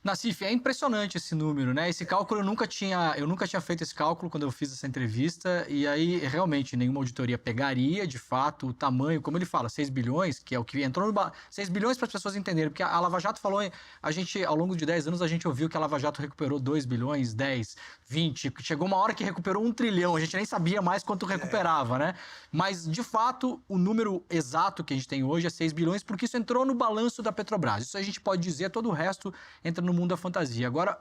Nassif, é impressionante esse número, né? Esse cálculo eu nunca tinha feito esse cálculo quando eu fiz essa entrevista, e aí realmente nenhuma auditoria pegaria, de fato, o tamanho, como ele fala, 6 bilhões, que é o que entrou no 6 bilhões para as pessoas entenderem, porque a Lava Jato falou, a gente, ao longo de 10 anos, a gente ouviu que a Lava Jato recuperou 2 bilhões, 10, 20, chegou uma hora que recuperou 1 trilhão, a gente nem sabia mais quanto recuperava, né? Mas, de fato, o número exato que a gente tem hoje é 6 bilhões, porque isso entrou no balanço da Petrobras. Isso a gente pode dizer, todo o resto entra no mundo da fantasia. Agora,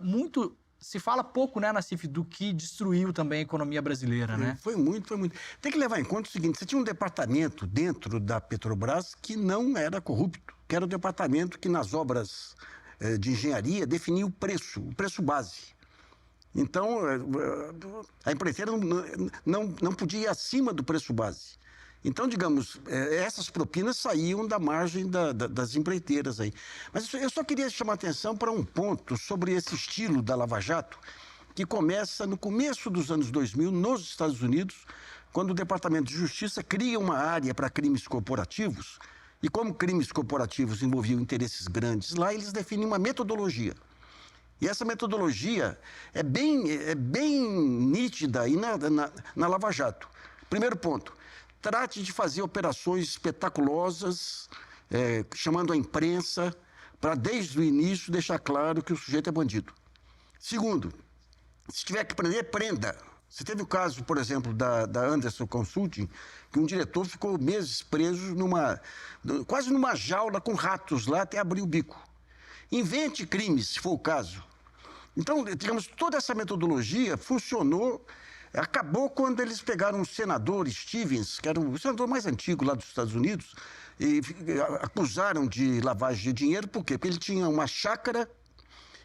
se fala pouco, né, Nassif, do que destruiu também a economia brasileira, né? Foi muito. Tem que levar em conta o seguinte, você tinha um departamento dentro da Petrobras que não era corrupto, que era o departamento que nas obras de engenharia definia o preço base. Então, a empreiteira não podia ir acima do preço base. Então, digamos, essas propinas saíam da margem das empreiteiras aí. Mas eu só queria chamar a atenção para um ponto sobre esse estilo da Lava Jato, que começa no começo dos anos 2000, nos Estados Unidos, quando o Departamento de Justiça cria uma área para crimes corporativos, e como crimes corporativos envolviam interesses grandes lá, eles definem uma metodologia. E essa metodologia é bem nítida aí na Lava Jato. Primeiro ponto. Trate de fazer operações espetaculosas, chamando a imprensa, para, desde o início, deixar claro que o sujeito é bandido. Segundo, se tiver que prender, prenda. Você teve o caso, por exemplo, da Anderson Consulting, que um diretor ficou meses preso quase numa jaula com ratos lá até abrir o bico. Invente crimes, se for o caso. Então, digamos, toda essa metodologia funcionou. Acabou quando eles pegaram o senador Stevens, que era o senador mais antigo lá dos Estados Unidos, e acusaram de lavagem de dinheiro. Por quê? Porque ele tinha uma chácara,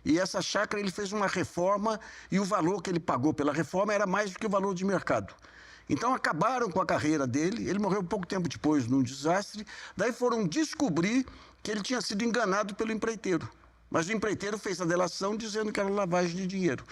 e essa chácara ele fez uma reforma, e o valor que ele pagou pela reforma era mais do que o valor de mercado. Então acabaram com a carreira dele, ele morreu pouco tempo depois num desastre, daí foram descobrir que ele tinha sido enganado pelo empreiteiro. Mas o empreiteiro fez a delação dizendo que era lavagem de dinheiro.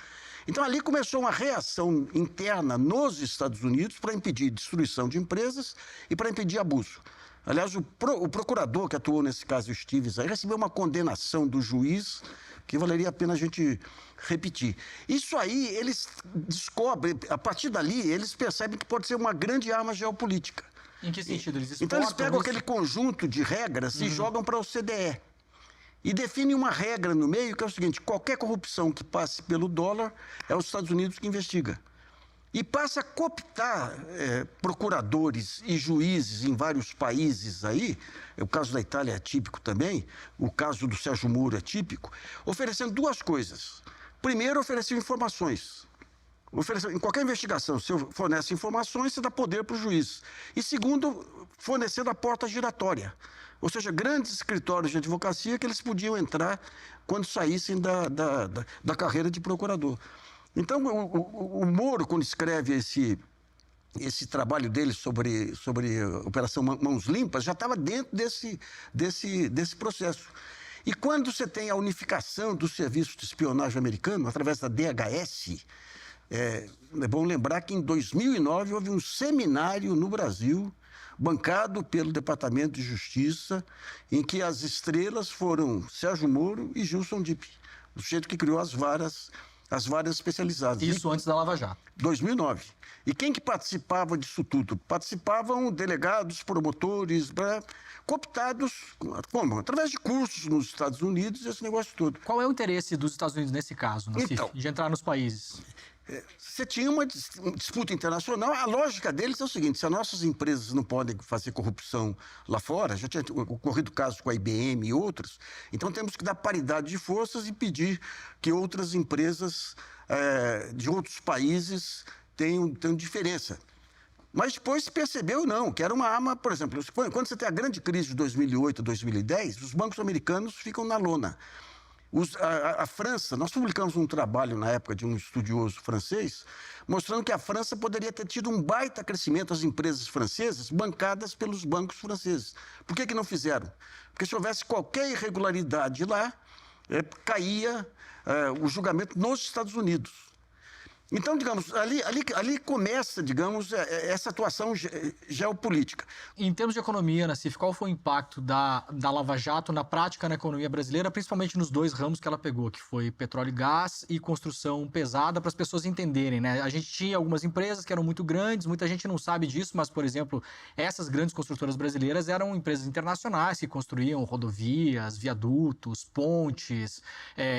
Então, ali começou uma reação interna nos Estados Unidos para impedir destruição de empresas e para impedir abuso. Aliás, o procurador que atuou nesse caso, o Stevens, aí recebeu uma condenação do juiz que valeria a pena a gente repetir. Isso aí, eles descobrem, a partir dali, eles percebem que pode ser uma grande arma geopolítica. Em que sentido? Então, eles pegam aquele conjunto de regras e jogam para a OCDE. E define uma regra no meio, que é o seguinte: qualquer corrupção que passe pelo dólar, é os Estados Unidos que investiga. E passa a cooptar procuradores e juízes em vários países aí, o caso da Itália é típico também, o caso do Sérgio Moro é típico, oferecendo duas coisas. Primeiro, ofereceu informações. Em qualquer investigação, se fornece informações, você dá poder para o juiz. E segundo, fornecendo a porta giratória. Ou seja, grandes escritórios de advocacia que eles podiam entrar quando saíssem da carreira de procurador. Então, o Moro, quando escreve esse trabalho dele sobre a Operação Mãos Limpas, já estava dentro desse processo. E quando você tem a unificação do serviço de espionagem americano, através da DHS, é bom lembrar que em 2009 houve um seminário no Brasil, bancado pelo Departamento de Justiça, em que as estrelas foram Sérgio Moro e Gilson Dipp, o sujeito que criou as varas especializadas. Isso antes da Lava Jato. 2009. E quem que participava disso tudo? Participavam delegados, promotores, cooptados, como? Através de cursos nos Estados Unidos, esse negócio todo. Qual é o interesse dos Estados Unidos nesse caso, Nassif, então, de entrar nos países? Você tinha uma disputa internacional. A lógica deles é o seguinte: se as nossas empresas não podem fazer corrupção lá fora, já tinha ocorrido casos com a IBM e outros, então temos que dar paridade de forças e pedir que outras empresas de outros países tenham diferença. Mas depois se percebeu, não, que era uma arma. Por exemplo, quando você tem a grande crise de 2008, 2010, os bancos americanos ficam na lona. A França, nós publicamos um trabalho na época de um estudioso francês, mostrando que a França poderia ter tido um baita crescimento, as empresas francesas bancadas pelos bancos franceses. Por que não fizeram? Porque se houvesse qualquer irregularidade lá, caía o julgamento nos Estados Unidos. Então, digamos, ali começa, digamos, essa atuação geopolítica. Em termos de economia, Nassif, qual foi o impacto da Lava Jato na prática na economia brasileira, principalmente nos dois ramos que ela pegou, que foi petróleo e gás e construção pesada, para as pessoas entenderem, né? A gente tinha algumas empresas que eram muito grandes, muita gente não sabe disso, mas, por exemplo, essas grandes construtoras brasileiras eram empresas internacionais que construíam rodovias, viadutos, pontes,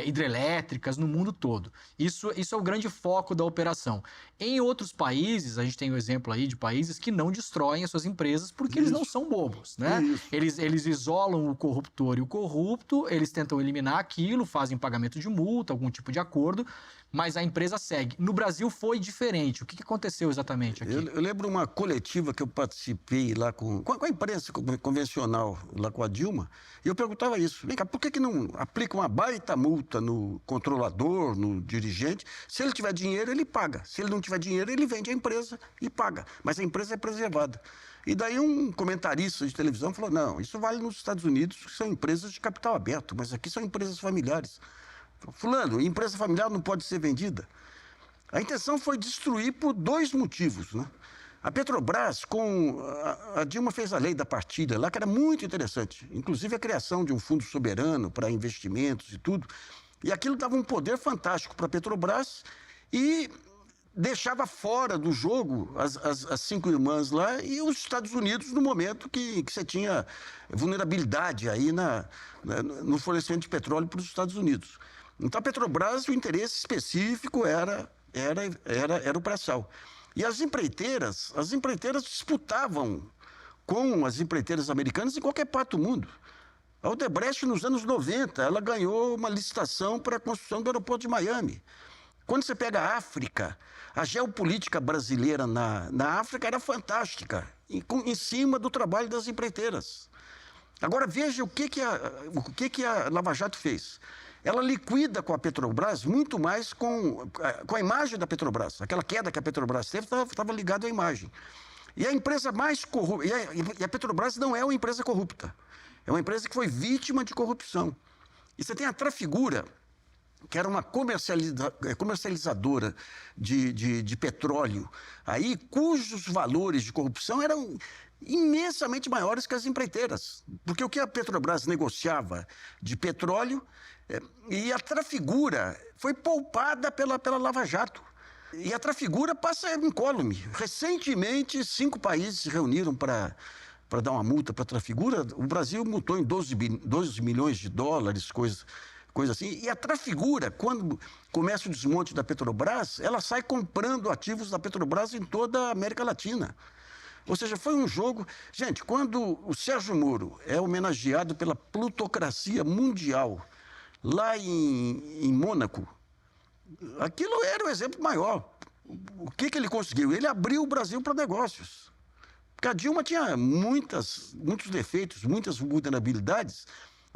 hidrelétricas no mundo todo. Isso é o grande foco da operação. Em outros países, a gente tem o exemplo aí de países que não destroem as suas empresas porque eles não são bobos, né? Eles isolam o corruptor e o corrupto, eles tentam eliminar aquilo, fazem pagamento de multa, algum tipo de acordo, mas a empresa segue. No Brasil foi diferente. O que aconteceu exatamente aqui? Eu lembro uma coletiva que eu participei lá com a imprensa convencional, lá com a Dilma, e eu perguntava isso. Vem cá, por que não aplica uma baita multa no controlador, no dirigente? Se ele tiver dinheiro, ele paga. Se ele não tiver dinheiro, ele vende a empresa e paga. Mas a empresa é preservada. E daí um comentarista de televisão falou, não, isso vale nos Estados Unidos, que são empresas de capital aberto, mas aqui são empresas familiares. Fulano, empresa familiar não pode ser vendida. A intenção foi destruir por dois motivos, né? A Petrobras, a Dilma fez a lei da partilha lá, que era muito interessante. Inclusive a criação de um fundo soberano para investimentos e tudo. E aquilo dava um poder fantástico para a Petrobras e deixava fora do jogo as cinco irmãs lá e os Estados Unidos no momento que você tinha vulnerabilidade aí no fornecimento de petróleo para os Estados Unidos. Então, a Petrobras, o interesse específico era o pré-sal. E as empreiteiras disputavam com as empreiteiras americanas em qualquer parte do mundo. A Odebrecht, nos anos 90, ela ganhou uma licitação para a construção do aeroporto de Miami. Quando você pega a África, a geopolítica brasileira na África era fantástica, em cima do trabalho das empreiteiras. Agora, veja o que a Lava Jato fez. Ela liquida com a Petrobras muito mais com a imagem da Petrobras. Aquela queda que a Petrobras teve estava ligada à imagem. E a empresa mais corrupta... E a Petrobras não é uma empresa corrupta. É uma empresa que foi vítima de corrupção. E você tem a Trafigura, que era uma comercializadora de petróleo, aí, cujos valores de corrupção eram imensamente maiores que as empreiteiras. Porque o que a Petrobras negociava de petróleo... E a Trafigura foi poupada pela Lava Jato. E a Trafigura passa incólume. Recentemente, 5 países se reuniram para dar uma multa para a Trafigura. O Brasil multou em 12 milhões de dólares, coisa assim. E a Trafigura, quando começa o desmonte da Petrobras, ela sai comprando ativos da Petrobras em toda a América Latina. Ou seja, foi um jogo... Gente, quando o Sérgio Moro é homenageado pela plutocracia mundial... Lá em Mônaco, aquilo era o exemplo maior. O que ele conseguiu? Ele abriu o Brasil para negócios. Porque a Dilma tinha muitos defeitos, muitas vulnerabilidades,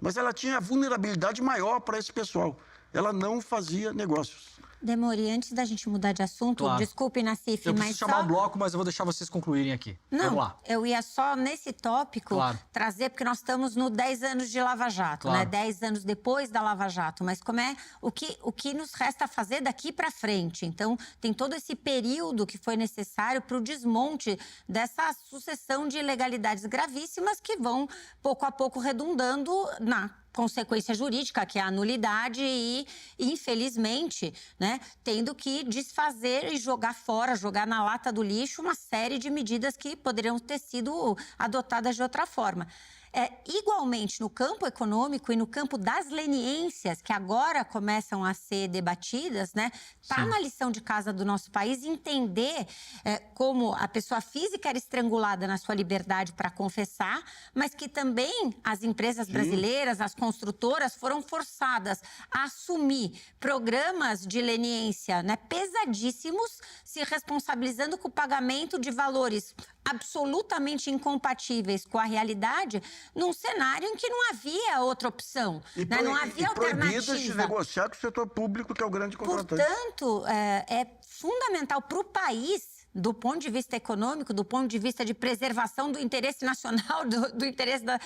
mas ela tinha a vulnerabilidade maior para esse pessoal. Ela não fazia negócios. Demori, antes da gente mudar de assunto, claro. Desculpe, Nassif, eu preciso chamar um bloco, mas eu vou deixar vocês concluírem aqui. Não, vamos lá. Eu ia só nesse tópico trazer, porque nós estamos no 10 anos de Lava Jato, né? 10 anos depois da Lava Jato, mas como é o que nos resta fazer daqui para frente? Então, tem todo esse período que foi necessário para o desmonte dessa sucessão de ilegalidades gravíssimas que vão, pouco a pouco, redundando na consequência jurídica, que é a nulidade e, infelizmente, né, tendo que desfazer e jogar fora, jogar na lata do lixo uma série de medidas que poderiam ter sido adotadas de outra forma. Igualmente, no campo econômico e no campo das leniências, que agora começam a ser debatidas, né? Está na lição de casa do nosso país entender como a pessoa física era estrangulada na sua liberdade para confessar, mas que também as empresas brasileiras, as construtoras, foram forçadas a assumir programas de leniência, né, pesadíssimos, se responsabilizando com o pagamento de valores absolutamente incompatíveis com a realidade, num cenário em que não havia outra opção, né? Não havia alternativa. Proibidas de negociar com o setor público, que é o grande contratante. Portanto, é fundamental para o país do ponto de vista econômico, do ponto de vista de preservação do interesse nacional, do interesse da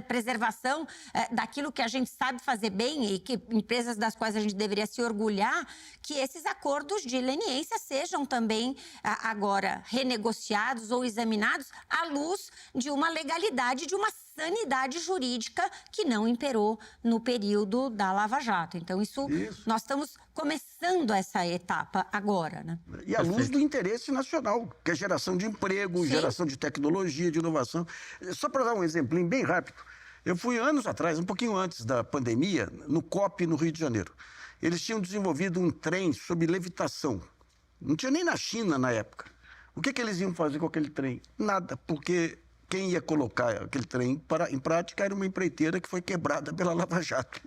preservação daquilo que a gente sabe fazer bem e que empresas das quais a gente deveria se orgulhar, que esses acordos de leniência sejam também agora renegociados ou examinados à luz de uma legalidade, de uma sanidade jurídica que não imperou no período da Lava Jato. Então, isso. Nós estamos começando essa etapa agora, né? E à luz do interesse nacional, que é geração de emprego, sim, geração de tecnologia, de inovação. Só para dar um exemplinho bem rápido, eu fui anos atrás, um pouquinho antes da pandemia, no COP, no Rio de Janeiro. Eles tinham desenvolvido um trem sob levitação. Não tinha nem na China na época. O que eles iam fazer com aquele trem? Nada, porque quem ia colocar aquele trem em prática era uma empreiteira que foi quebrada pela Lava Jato.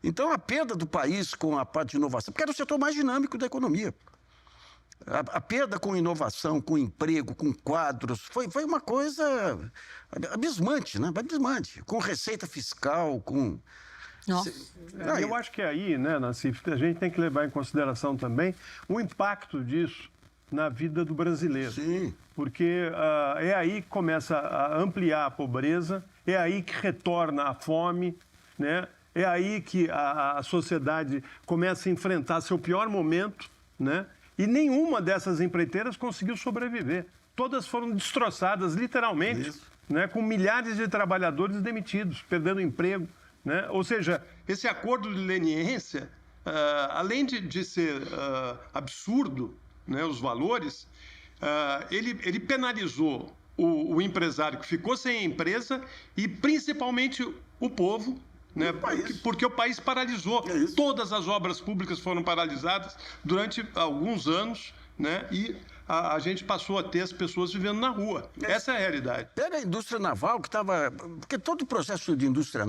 Então, a perda do país com a parte de inovação, porque era o setor mais dinâmico da economia. A perda com inovação, com emprego, com quadros, foi uma coisa abismante, né? Abismante. Com receita fiscal, com... Nossa. Eu acho que aí, né, Nassif, a gente tem que levar em consideração também o impacto disso na vida do brasileiro. Sim. Porque é aí que começa a ampliar a pobreza, é aí que retorna a fome, né? É aí que a sociedade começa a enfrentar seu pior momento, né? E nenhuma dessas empreiteiras conseguiu sobreviver. Todas foram destroçadas, literalmente, né? Com milhares de trabalhadores demitidos, perdendo emprego, né? Ou seja, esse acordo de leniência, além de ser absurdo, né, os valores, ele penalizou o empresário que ficou sem empresa e principalmente o povo, né, porque o país paralisou. Todas as obras públicas foram paralisadas durante alguns anos, né, e a gente passou a ter as pessoas vivendo na rua. Essa é a realidade. Pega a indústria naval, que estava... Porque todo o processo de indústria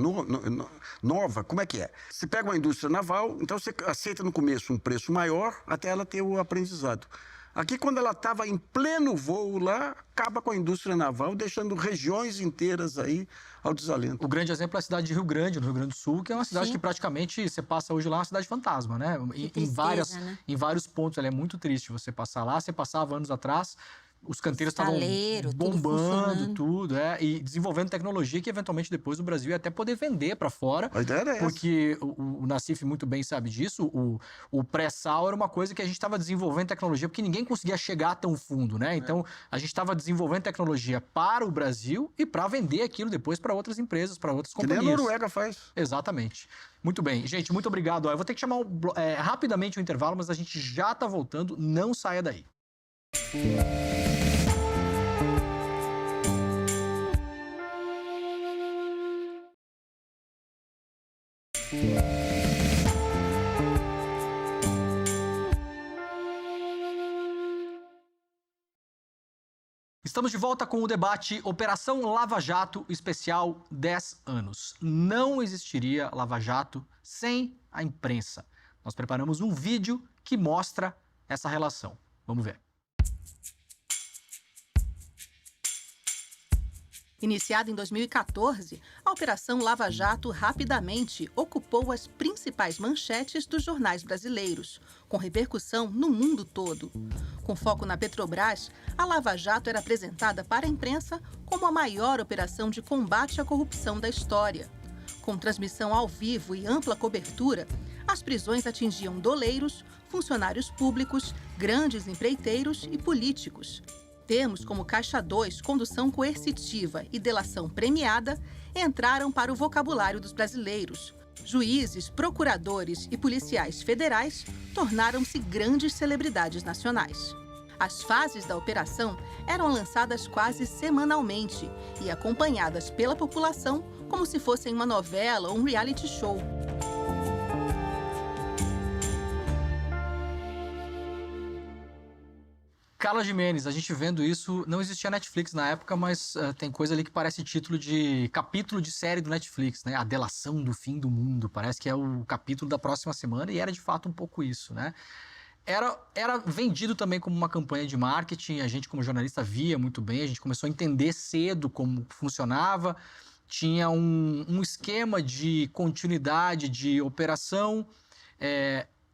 nova, como é que é? Você pega uma indústria naval, então você aceita no começo um preço maior até ela ter o aprendizado. Aqui, quando ela estava em pleno voo lá, acaba com a indústria naval, deixando regiões inteiras aí ao desalento. O grande exemplo é a cidade de Rio Grande, no Rio Grande do Sul, que é uma cidade, sim, que praticamente você passa hoje lá, uma cidade fantasma, né? Em vários pontos, ela é muito triste você passar lá. Você passava anos atrás, os canteiros estavam bombando, tudo, e desenvolvendo tecnologia que, eventualmente, depois o Brasil ia até poder vender para fora. A ideia era essa. Porque o Nassif muito bem sabe disso, o pré-sal era uma coisa que a gente estava desenvolvendo tecnologia, porque ninguém conseguia chegar tão fundo, né? Então, a gente estava desenvolvendo tecnologia para o Brasil e para vender aquilo depois para outras empresas, para outras companhias. Que nem a Noruega faz. Exatamente. Muito bem. Gente, muito obrigado. Eu vou ter que chamar rapidamente o intervalo, mas a gente já está voltando. Não saia daí. Estamos de volta com o debate Operação Lava Jato Especial 10 anos. Não existiria Lava Jato sem a imprensa. Nós preparamos um vídeo que mostra essa relação. Vamos ver. Iniciada em 2014, a Operação Lava Jato rapidamente ocupou as principais manchetes dos jornais brasileiros, com repercussão no mundo todo. Com foco na Petrobras, a Lava Jato era apresentada para a imprensa como a maior operação de combate à corrupção da história. Com transmissão ao vivo e ampla cobertura, as prisões atingiam doleiros, funcionários públicos, grandes empreiteiros e políticos. Termos como Caixa 2, condução coercitiva e delação premiada entraram para o vocabulário dos brasileiros. Juízes, procuradores e policiais federais tornaram-se grandes celebridades nacionais. As fases da operação eram lançadas quase semanalmente e acompanhadas pela população como se fossem uma novela ou um reality show. Carla Giménez, a gente vendo isso, não existia Netflix na época, mas tem coisa ali que parece título de capítulo de série do Netflix, né? A delação do fim do mundo, parece que é o capítulo da próxima semana e era de fato um pouco isso, né? Era vendido também como uma campanha de marketing, a gente como jornalista via muito bem, a gente começou a entender cedo como funcionava, tinha um esquema de continuidade de operação,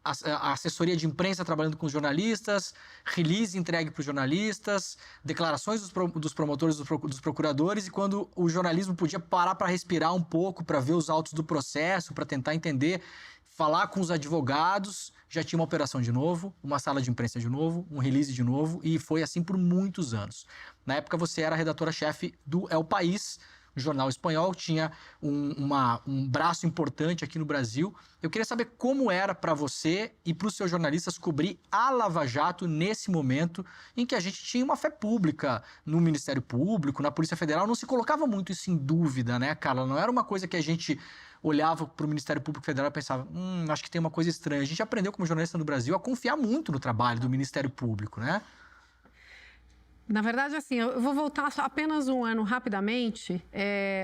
a assessoria de imprensa trabalhando com os jornalistas, release entregue para os jornalistas, declarações dos promotores, dos procuradores, e quando o jornalismo podia parar para respirar um pouco, para ver os autos do processo, para tentar entender, falar com os advogados, já tinha uma operação de novo, uma sala de imprensa de novo, um release de novo, e foi assim por muitos anos. Na época você era a redatora-chefe do El País, jornal espanhol, tinha um braço importante aqui no Brasil. Eu queria saber como era para você e para os seus jornalistas cobrir a Lava Jato nesse momento em que a gente tinha uma fé pública no Ministério Público, na Polícia Federal. Não se colocava muito isso em dúvida, né, Carla? Não era uma coisa que a gente olhava para o Ministério Público Federal e pensava, acho que tem uma coisa estranha. A gente aprendeu como jornalista no Brasil a confiar muito no trabalho do Ministério Público, né? Na verdade, assim, eu vou voltar só apenas um ano rapidamente.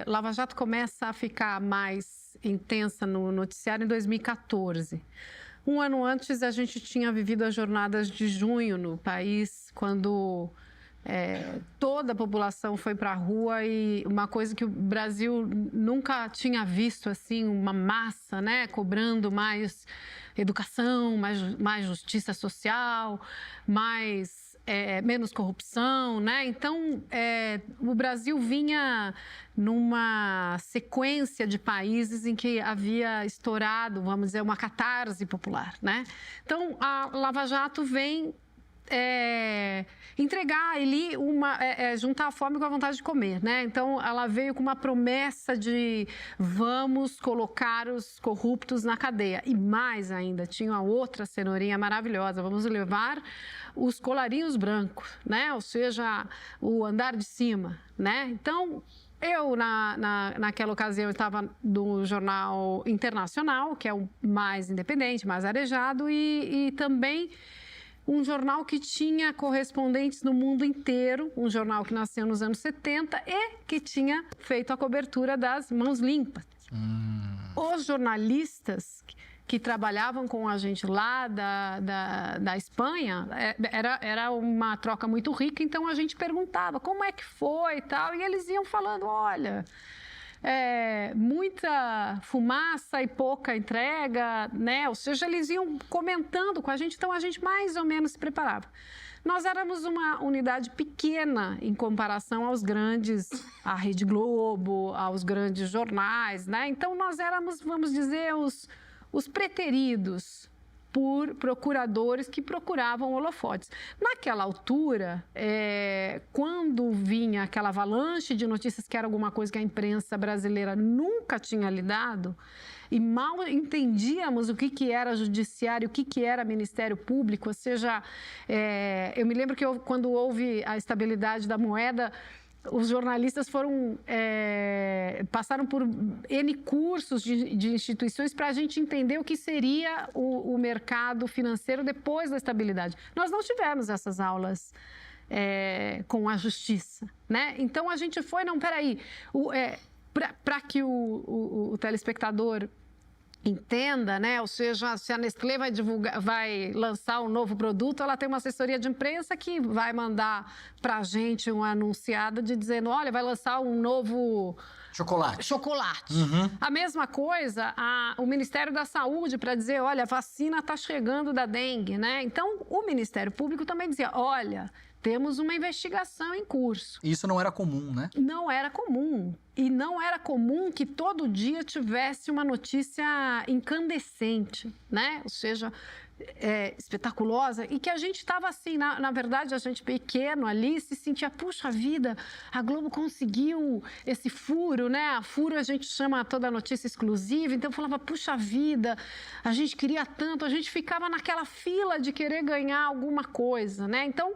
Lava Jato começa a ficar mais intensa no noticiário em 2014. Um ano antes, a gente tinha vivido as jornadas de junho no país, quando toda a população foi para a rua, e uma coisa que o Brasil nunca tinha visto, assim, uma massa, né, cobrando mais educação, mais justiça social, menos corrupção, né? Então, o Brasil vinha numa sequência de países em que havia estourado, vamos dizer, uma catarse popular, né? Então, a Lava Jato vem entregar ali juntar a fome com a vontade de comer, né? Então, ela veio com uma promessa de vamos colocar os corruptos na cadeia. E mais ainda, tinha uma outra cenourinha maravilhosa, vamos levar os colarinhos brancos, né? Ou seja, o andar de cima, né? Então, eu, naquela ocasião, estava no Jornal Internacional, que é o mais independente, mais arejado, e também um jornal que tinha correspondentes no mundo inteiro, um jornal que nasceu nos anos 70 e que tinha feito a cobertura das mãos limpas. Os jornalistas que trabalhavam com a gente lá da Espanha, era uma troca muito rica, então a gente perguntava como é que foi e tal, e eles iam falando, olha, muita fumaça e pouca entrega, né? Ou seja, eles iam comentando com a gente, então a gente mais ou menos se preparava. Nós éramos uma unidade pequena em comparação aos grandes, à Rede Globo, aos grandes jornais, né? Então nós éramos, vamos dizer, os preteridos por procuradores que procuravam holofotes. Naquela altura, quando vinha aquela avalanche de notícias que era alguma coisa que a imprensa brasileira nunca tinha lidado, e mal entendíamos o que era judiciário, o que era Ministério Público, ou seja, eu me lembro que quando houve a estabilidade da moeda, os jornalistas passaram por N cursos de instituições para a gente entender o que seria o mercado financeiro depois da estabilidade. Nós não tivemos essas aulas com a justiça, né? Então, a gente foi, para que o telespectador entenda, né? Ou seja, se a Nestlé vai lançar um novo produto, ela tem uma assessoria de imprensa que vai mandar para a gente uma anunciada dizendo, olha, vai lançar um novo chocolate. Uhum. A mesma coisa, o Ministério da Saúde para dizer, olha, a vacina está chegando da dengue, né? Então, o Ministério Público também dizia, olha, temos uma investigação em curso. Isso não era comum, né? Não era comum. E não era comum que todo dia tivesse uma notícia incandescente, né? Ou seja, espetaculosa. E que a gente estava assim, na verdade, a gente pequeno ali se sentia, puxa vida, a Globo conseguiu esse furo, né? A furo a gente chama toda a notícia exclusiva. Então, eu falava, puxa vida, a gente queria tanto, a gente ficava naquela fila de querer ganhar alguma coisa, né? Então,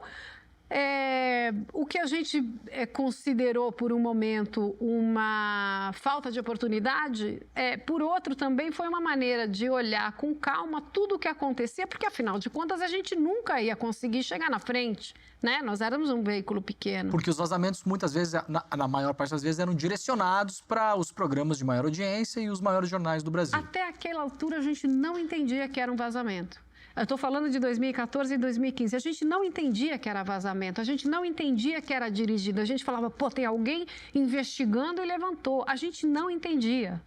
o que a gente considerou por um momento uma falta de oportunidade, por outro também foi uma maneira de olhar com calma tudo o que acontecia, porque afinal de contas a gente nunca ia conseguir chegar na frente, né? Nós éramos um veículo pequeno. Porque os vazamentos muitas vezes, na maior parte das vezes, eram direcionados para os programas de maior audiência e os maiores jornais do Brasil. Até aquela altura a gente não entendia que era um vazamento. Eu estou falando de 2014 e 2015. A gente não entendia que era vazamento, a gente não entendia que era dirigido. A gente falava, pô, tem alguém investigando e levantou. A gente não entendia.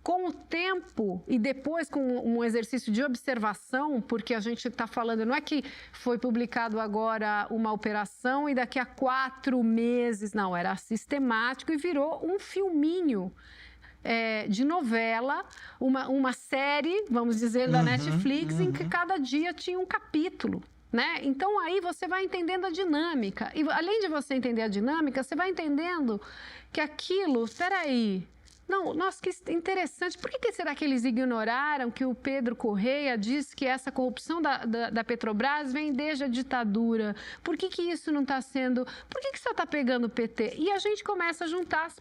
Com o tempo e depois com um exercício de observação, porque a gente está falando, não é que foi publicado agora uma operação e daqui a 4 meses, não, era sistemático e virou um filminho de novela, uma série, vamos dizer, da Netflix, em que cada dia tinha um capítulo. Né? Então, aí você vai entendendo a dinâmica. E, além de você entender a dinâmica, você vai entendendo que aquilo... Peraí... Não, nossa, que interessante. Por que será que eles ignoraram que o Pedro Correia disse que essa corrupção da Petrobras vem desde a ditadura? Por que isso não está sendo... Por que só está pegando o PT? E a gente começa a juntar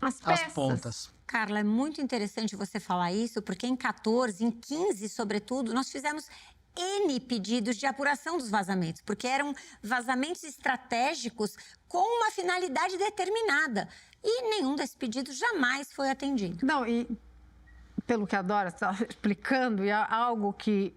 as peças. As pontas. Carla, é muito interessante você falar isso, porque em 14, em 15, sobretudo, nós fizemos N pedidos de apuração dos vazamentos, porque eram vazamentos estratégicos com uma finalidade determinada. E nenhum desses pedidos jamais foi atendido. Não, e pelo que a Dora está explicando, e é algo que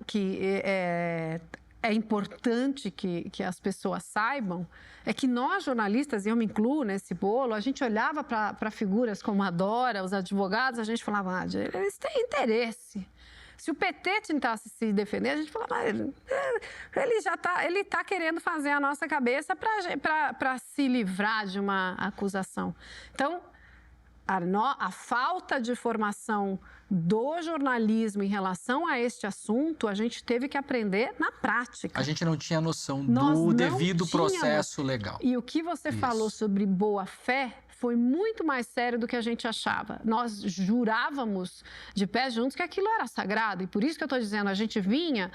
é importante que as pessoas saibam, é que nós, jornalistas, e eu me incluo nesse bolo, a gente olhava para figuras como a Dora, os advogados, a gente falava, eles têm interesse. Se o PT tentasse se defender, a gente falava, ele está querendo fazer a nossa cabeça para se livrar de uma acusação. Então, a falta de formação do jornalismo em relação a este assunto, a gente teve que aprender na prática. A gente não tinha noção do devido processo legal. E o que você falou sobre boa-fé foi muito mais sério do que a gente achava. Nós jurávamos de pé juntos que aquilo era sagrado. E por isso que eu estou dizendo, a gente vinha...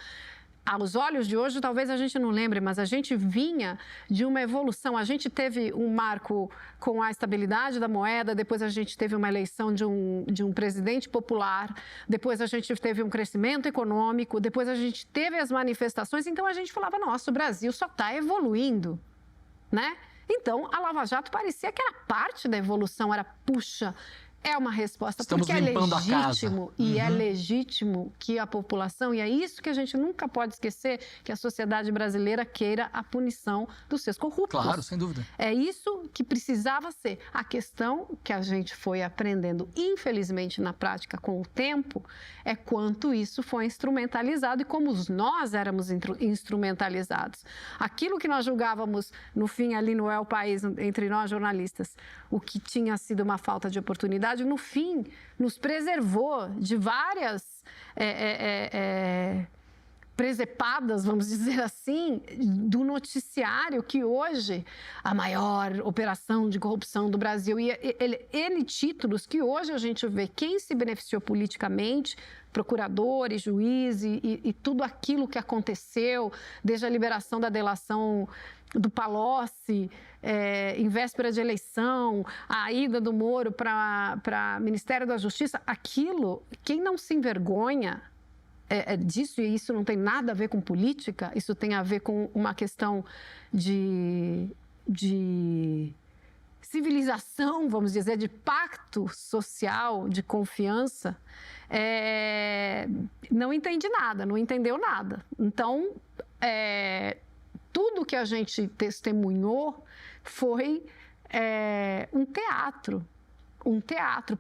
Aos olhos de hoje, talvez a gente não lembre, mas a gente vinha de uma evolução. A gente teve um marco com a estabilidade da moeda, depois a gente teve uma eleição de um presidente popular, depois a gente teve um crescimento econômico, depois a gente teve as manifestações. Então, a gente falava, nossa, o Brasil só está evoluindo, né? Então, a Lava Jato parecia que era parte da evolução, era, puxa... É uma resposta, porque é legítimo e é legítimo que a população, e é isso que a gente nunca pode esquecer, que a sociedade brasileira queira a punição dos seus corruptos. Claro, sem dúvida. É isso que precisava ser. A questão que a gente foi aprendendo, infelizmente, na prática com o tempo, é quanto isso foi instrumentalizado e como nós éramos instrumentalizados. Aquilo que nós julgávamos, no fim, ali no El País, entre nós jornalistas, o que tinha sido uma falta de oportunidade, no fim, nos preservou de várias presepadas, vamos dizer assim, do noticiário que hoje, a maior operação de corrupção do Brasil, e N títulos que hoje a gente vê quem se beneficiou politicamente, procuradores, juízes e tudo aquilo que aconteceu, desde a liberação da delação do Palocci, em véspera de eleição, a ida do Moro para Ministério da Justiça, aquilo, quem não se envergonha disso, e isso não tem nada a ver com política, isso tem a ver com uma questão de civilização, vamos dizer, de pacto social, de confiança, não entende nada, não entendeu nada. Então, tudo que a gente testemunhou foi um teatro,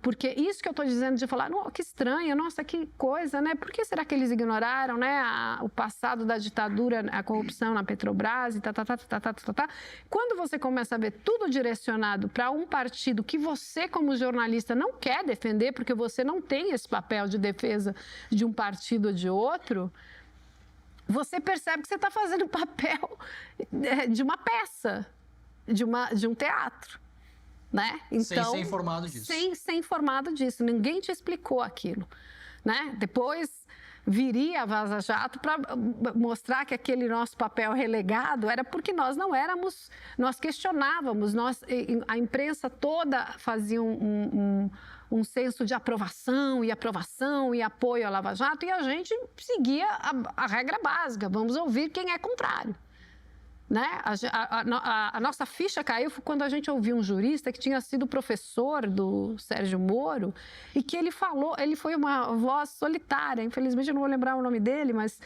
porque isso que eu estou dizendo de falar, que estranho, nossa, que coisa, né? Por que será que eles ignoraram, né, o passado da ditadura, a corrupção na Petrobras e Quando você começa a ver tudo direcionado para um partido que você, como jornalista, não quer defender, porque você não tem esse papel de defesa de um partido ou de outro, você percebe que você está fazendo o papel de uma peça, de um teatro. Né? Então, sem ser informado disso. Sem ser informado disso. Ninguém te explicou aquilo. Né? Depois viria a Vaza Jato para mostrar que aquele nosso papel relegado era porque nós não éramos, nós questionávamos, a imprensa toda fazia um senso de aprovação e apoio à Lava Jato, e a gente seguia a regra básica, vamos ouvir quem é contrário. Né? A nossa ficha caiu quando a gente ouviu um jurista que tinha sido professor do Sérgio Moro e que ele foi uma voz solitária, infelizmente eu não vou lembrar o nome dele, mas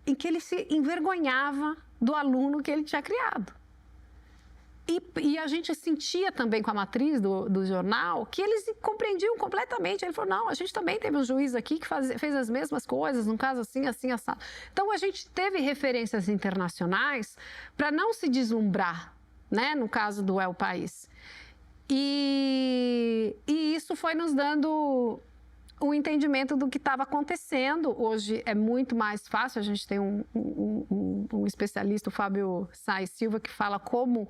em que ele se envergonhava do aluno que ele tinha criado. E a gente sentia também com a matriz do jornal que eles compreendiam completamente. Ele falou, não, a gente também teve um juiz aqui que fez as mesmas coisas, num caso assim, assim, assado. Então, a gente teve referências internacionais para não se deslumbrar, né, no caso do El País. E isso foi nos dando o entendimento do que estava acontecendo. Hoje é muito mais fácil, a gente tem um especialista, o Fábio Sais Silva, que fala como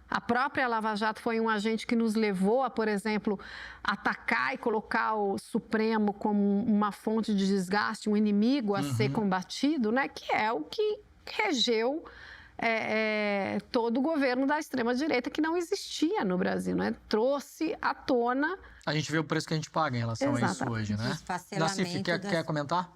a própria Lava Jato foi um agente que nos levou a, por exemplo, atacar e colocar o Supremo como uma fonte de desgaste, um inimigo a ser combatido, né? Que é o que regeu todo o governo da extrema-direita, que não existia no Brasil, né? Trouxe à tona... A gente vê o preço que a gente paga em relação a isso hoje, né? Nassif, quer comentar?